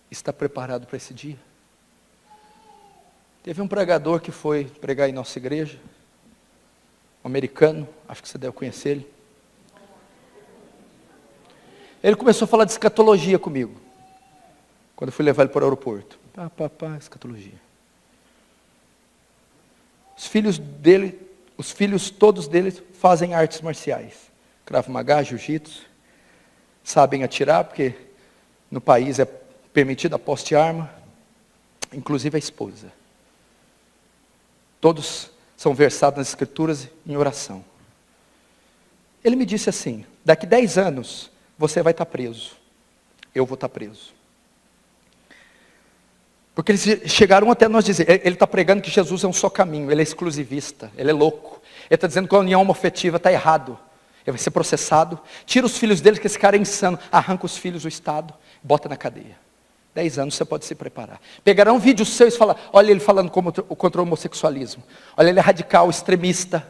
estar preparado para esse dia? Teve um pregador que foi pregar em nossa igreja, um americano, acho que você deve conhecer ele. Ele começou a falar de escatologia comigo, quando eu fui levar ele para o aeroporto. Escatologia. Os filhos todos deles fazem artes marciais. Krav Maga, Jiu-Jitsu. Sabem atirar, porque no país é permitido a posse de arma. Inclusive a esposa. Todos são versados nas escrituras em oração. Ele me disse assim, daqui 10 anos, você vai estar preso. Eu vou estar preso. Porque eles chegaram até nós dizer, ele está pregando que Jesus é um só caminho, ele é exclusivista, ele é louco. Ele está dizendo que a união homoafetiva está errado. Ele vai ser processado, tira os filhos dele, que esse cara é insano, arranca os filhos do Estado, bota na cadeia. 10 anos você pode se preparar. Pegarão vídeos seus e falar, olha ele falando contra o homossexualismo. Olha ele é radical, extremista.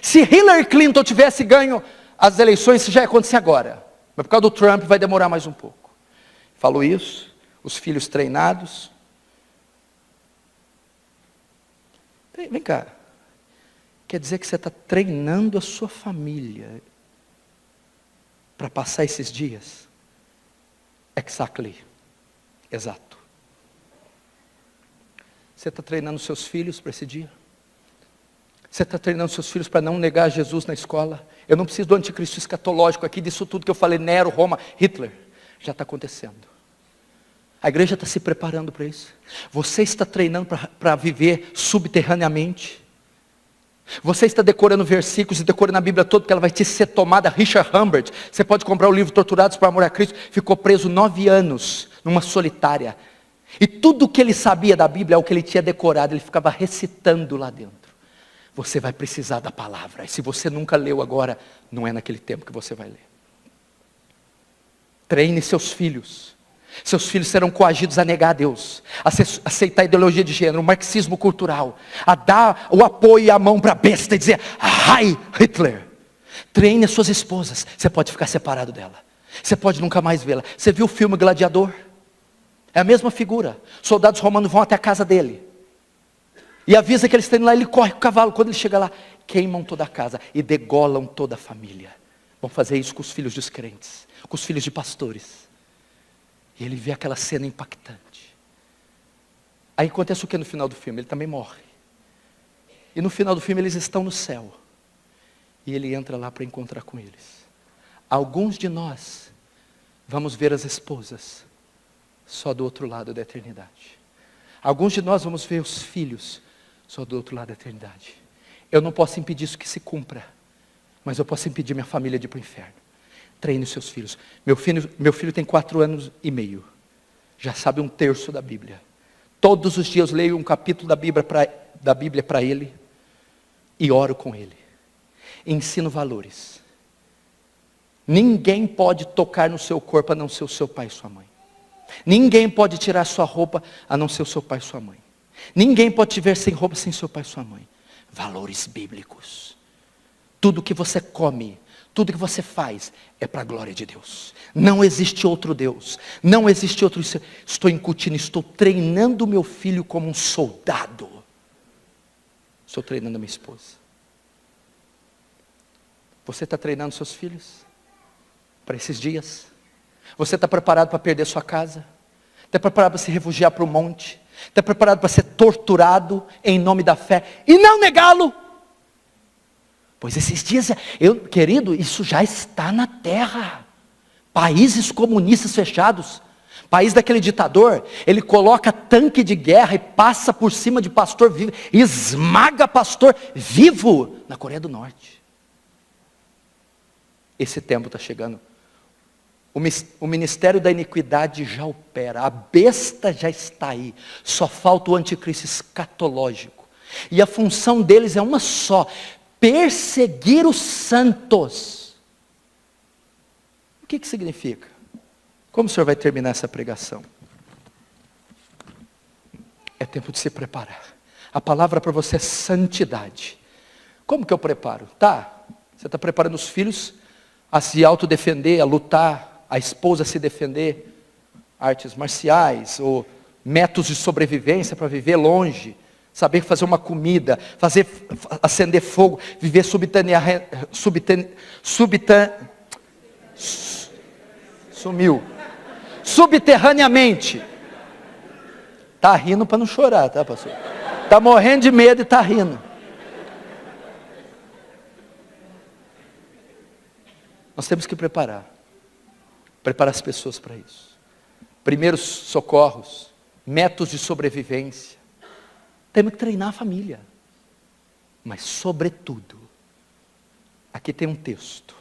Se Hillary Clinton tivesse ganho as eleições, isso já ia acontecer agora. Mas por causa do Trump vai demorar mais um pouco. Falou isso, os filhos treinados. Vem cá. Quer dizer que você está treinando a sua família para passar esses dias? Exactly. Exato. Você está treinando seus filhos para esse dia? Você está treinando seus filhos para não negar Jesus na escola? Eu não preciso do anticristo escatológico aqui, disso tudo que eu falei, Nero, Roma, Hitler. Já está acontecendo. A igreja está se preparando para isso. Você está treinando para viver subterraneamente. Você está decorando versículos e decorando a Bíblia toda, porque ela vai te ser tomada. Richard Humbert, você pode comprar o livro Torturados por Amor a Cristo, ficou preso 9 anos, numa solitária. E tudo o que ele sabia da Bíblia é o que ele tinha decorado, ele ficava recitando lá dentro. Você vai precisar da palavra, e se você nunca leu agora, não é naquele tempo que você vai ler. Treine seus filhos. Seus filhos serão coagidos a negar a Deus, a aceitar a ideologia de gênero, o marxismo cultural, a dar o apoio e a mão para a besta e dizer, Heil Hitler. Treine as suas esposas, você pode ficar separado dela, você pode nunca mais vê-la. Você viu o filme Gladiador? É a mesma figura, soldados romanos vão até a casa dele, e avisa que eles estão indo lá, ele corre com o cavalo, quando ele chega lá, queimam toda a casa, e degolam toda a família. Vão fazer isso com os filhos dos crentes, com os filhos de pastores. E ele vê aquela cena impactante. Aí acontece o que no final do filme? Ele também morre. E no final do filme eles estão no céu. E ele entra lá para encontrar com eles. Alguns de nós vamos ver as esposas só do outro lado da eternidade. Alguns de nós vamos ver os filhos só do outro lado da eternidade. Eu não posso impedir isso que se cumpra, mas eu posso impedir minha família de ir para o inferno. Treine os seus filhos. Meu filho tem 4 anos e meio. Já sabe 1/3 da Bíblia. Todos os dias eu leio um capítulo da Bíblia para ele. E oro com ele. Ensino valores. Ninguém pode tocar no seu corpo a não ser o seu pai e sua mãe. Ninguém pode tirar sua roupa a não ser o seu pai e sua mãe. Ninguém pode te ver sem roupa sem seu pai e sua mãe. Valores bíblicos. Tudo que você come, tudo que você faz é para a glória de Deus. Não existe outro Deus. Não existe outro. Estou incutindo, estou treinando meu filho como um soldado. Estou treinando a minha esposa. Você está treinando seus filhos para esses dias? Você está preparado para perder sua casa? Está preparado para se refugiar para o monte? Está preparado para ser torturado em nome da fé e não negá-lo? Pois esses dias, querido, isso já está na terra. Países comunistas fechados. País daquele ditador, ele coloca tanque de guerra e passa por cima de pastor vivo, esmaga pastor vivo na Coreia do Norte. Esse tempo está chegando. O ministério da iniquidade já opera, a besta já está aí, só falta o anticristo escatológico. E a função deles é uma só: perseguir os santos. O que significa? Como o senhor vai terminar essa pregação? É tempo de se preparar. A palavra para você é santidade. Como que eu preparo? Você está preparando os filhos a se autodefender, a lutar, a esposa a se defender, artes marciais, ou métodos de sobrevivência para viver longe, saber fazer uma comida, acender fogo, viver subterraneamente. Está rindo para não chorar, tá, pastor? Está morrendo de medo e está rindo. Nós temos que preparar as pessoas para isso. Primeiros socorros, métodos de sobrevivência. Temos que treinar a família. Mas sobretudo, aqui tem um texto.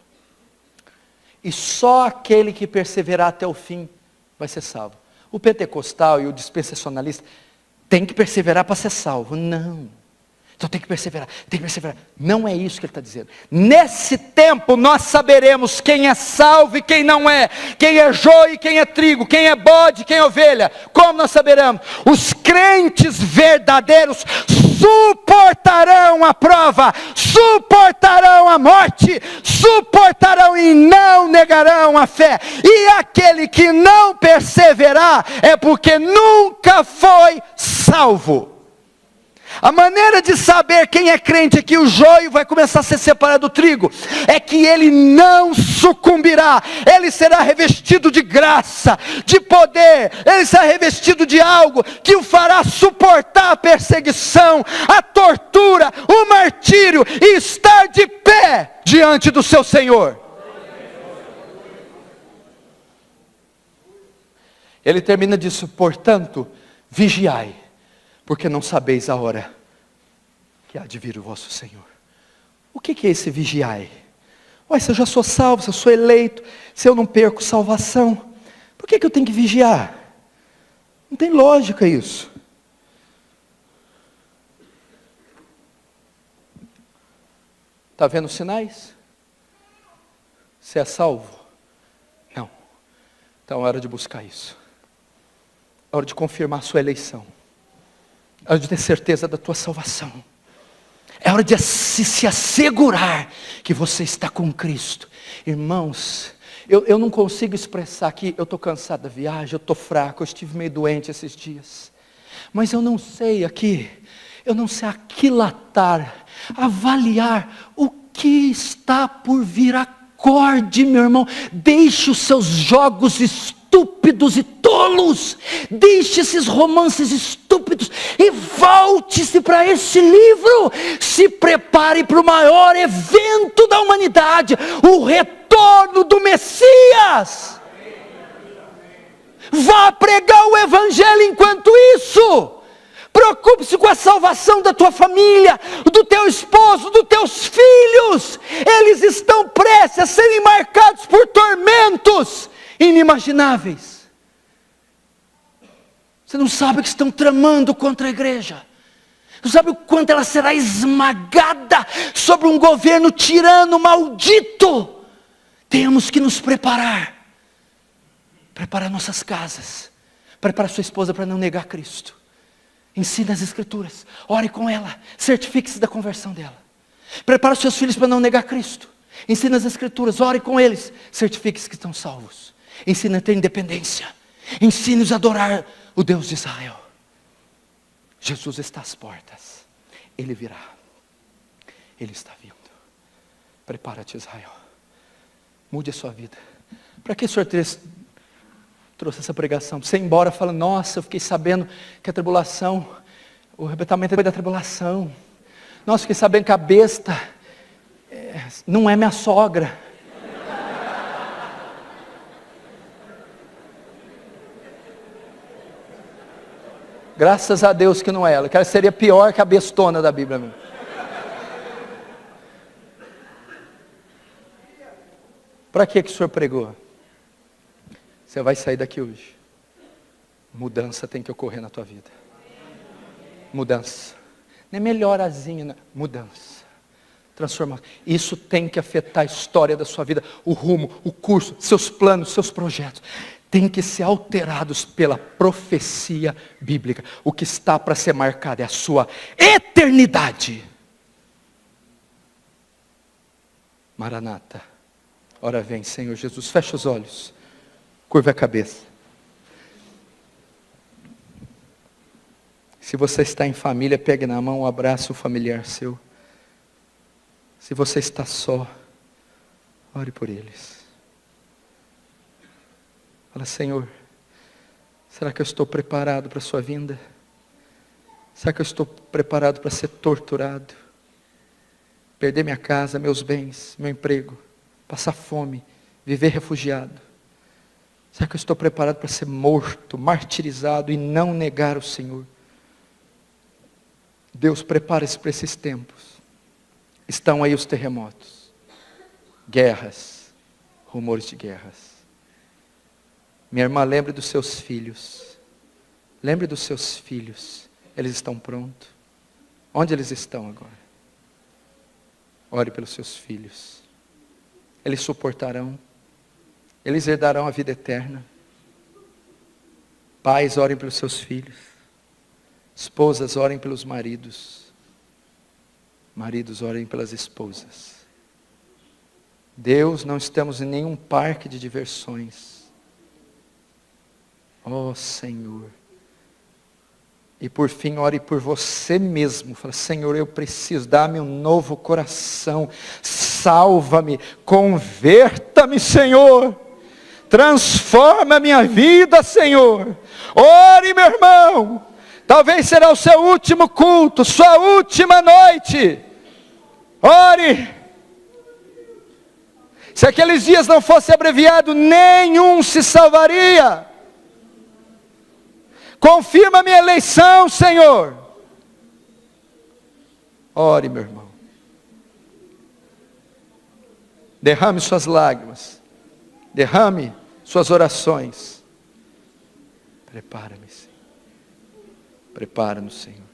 E só aquele que perseverar até o fim vai ser salvo. O pentecostal e o dispensacionalista tem que perseverar para ser salvo. Não. Então tem que perseverar. Não é isso que ele está dizendo. Nesse tempo nós saberemos quem é salvo e quem não é. Quem é joio e quem é trigo. Quem é bode e quem é ovelha. Como nós saberemos? Os crentes verdadeiros suportarão a prova, suportarão a morte, suportarão e não negarão a fé. E aquele que não perseverar é porque nunca foi salvo. A maneira de saber quem é crente é que o joio vai começar a ser separado do trigo, é que ele não sucumbirá, ele será revestido de graça, de poder, ele será revestido de algo que o fará suportar a perseguição, a tortura, o martírio e estar de pé diante do seu Senhor. Ele termina disso: portanto, vigiai, porque não sabeis a hora que há de vir o vosso Senhor. O que é esse vigiai? Ué, se eu já sou salvo, se eu sou eleito, se eu não perco salvação, por que eu tenho que vigiar? Não tem lógica isso. Está vendo os sinais? Você é salvo? Não. Então é hora de buscar isso. É hora de confirmar a sua eleição. É hora de ter certeza da tua salvação. É hora de se assegurar que você está com Cristo. Irmãos, eu não consigo expressar aqui, eu estou cansado da viagem, eu estou fraco, eu estive meio doente esses dias. Mas eu não sei aquilatar, avaliar o que está por vir. Acorde, meu irmão, deixe os seus jogos estúpidos e tolos, deixe esses romances estúpidos e volte-se para esse livro. Se prepare para o maior evento da humanidade, o retorno do Messias. Vá pregar o evangelho enquanto isso. Preocupe-se com a salvação da tua família, do teu esposo, dos teus filhos. Eles estão prestes a serem marcados por tormentos inimagináveis. Você não sabe o que estão tramando contra a igreja. Não sabe o quanto ela será esmagada sobre um governo tirano, maldito. Temos que nos preparar. Preparar nossas casas. Preparar sua esposa para não negar Cristo. Ensine as escrituras, ore com ela, certifique-se da conversão dela. Prepare os seus filhos para não negar Cristo. Ensine as escrituras, ore com eles, certifique-se que estão salvos. Ensine a ter independência. Ensine-os a adorar o Deus de Israel. Jesus está às portas. Ele virá. Ele está vindo. Prepara-te, Israel. Mude a sua vida. Para que o Senhor trouxe essa pregação? Para você ir embora falando, nossa, eu fiquei sabendo que a tribulação, o arrebatamento é da tribulação. Nossa, eu fiquei sabendo que a besta não é minha sogra. Graças a Deus que não é ela, que ela seria pior que a bestona da Bíblia mesmo. Para que o Senhor pregou? Você vai sair daqui hoje. Mudança tem que ocorrer na tua vida. Mudança. Não é melhorazinha, não. Mudança. Transformação. Isso tem que afetar a história da sua vida, o rumo, o curso, seus planos, seus projetos. Tem que ser alterados pela profecia bíblica. O que está para ser marcado é a sua eternidade. Maranata. Ora vem, Senhor Jesus. Fecha os olhos. Curva a cabeça. Se você está em família, pegue na mão, abraça o familiar seu. Se você está só, ore por eles. Fala, Senhor, será que eu estou preparado para a sua vinda? Será que eu estou preparado para ser torturado? Perder minha casa, meus bens, meu emprego, passar fome, viver refugiado? Será que eu estou preparado para ser morto, martirizado e não negar o Senhor? Deus, prepara-se para esses tempos. Estão aí os terremotos, guerras, rumores de guerras. Minha irmã, lembre dos seus filhos. Lembre dos seus filhos. Eles estão prontos. Onde eles estão agora? Ore pelos seus filhos. Eles suportarão. Eles herdarão a vida eterna. Pais, orem pelos seus filhos. Esposas, orem pelos maridos. Maridos, orem pelas esposas. Deus, não estamos em nenhum parque de diversões. Oh, Senhor. E por fim, ore por você mesmo. Fala, Senhor, eu preciso, dá-me um novo coração. Salva-me, converta-me, Senhor. Transforma a minha vida, Senhor. Ore, meu irmão. Talvez será o seu último culto, sua última noite. Ore. Se aqueles dias não fosse abreviado, nenhum se salvaria. Confirma a minha eleição, Senhor. Ore, meu irmão. Derrame suas lágrimas. Derrame suas orações. Prepara-me, Senhor. Prepara-nos, Senhor.